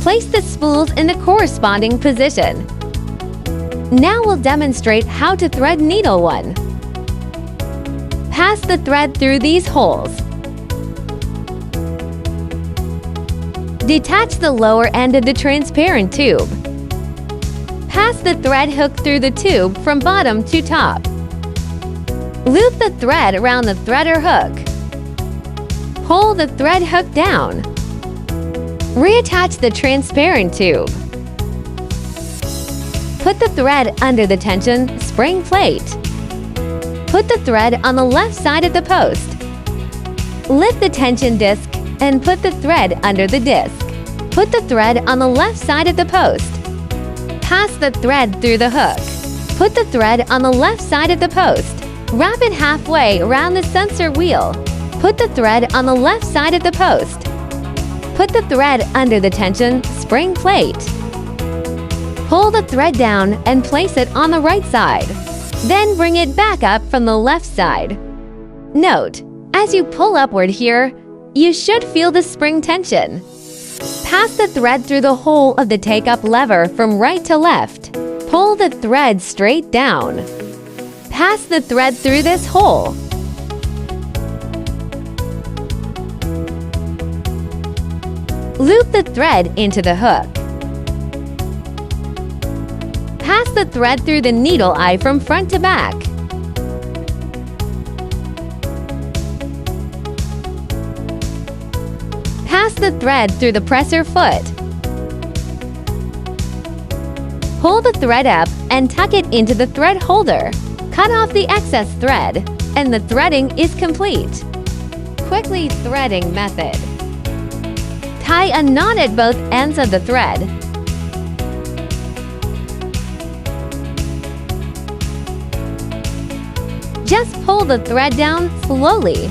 Place the spools in the corresponding position. Now we'll demonstrate how to thread needle 1. Pass the thread through these holes. Detach the lower end of the transparent tube. Pass the thread hook through the tube from bottom to top. Loop the thread around the threader hook. Pull the thread hook down. Reattach the transparent tube. Put the thread under the tension spring plate. Put the thread on the left side of the post. Lift the tension disc and put the thread under the disc. Put the thread on the left side of the post. Pass the thread through the hook. Put the thread on the left side of the post. Wrap it halfway around the sensor wheel. Put the thread on the left side of the post. Put the thread under the tension spring plate. Pull the thread down and place it on the right side. Then bring it back up from the left side. Note, as you pull upward here, you should feel the spring tension. Pass the thread through the hole of the take-up lever from right to left. Pull the thread straight down. Pass the thread through this hole. Loop the thread into the hook. Pass the thread through the needle eye from front to back. Pass the thread through the presser foot. Pull the thread up and tuck it into the thread holder. Cut off the excess thread, and the threading is complete. Quickly threading method. Tie a knot at both ends of the thread. Just pull the thread down slowly.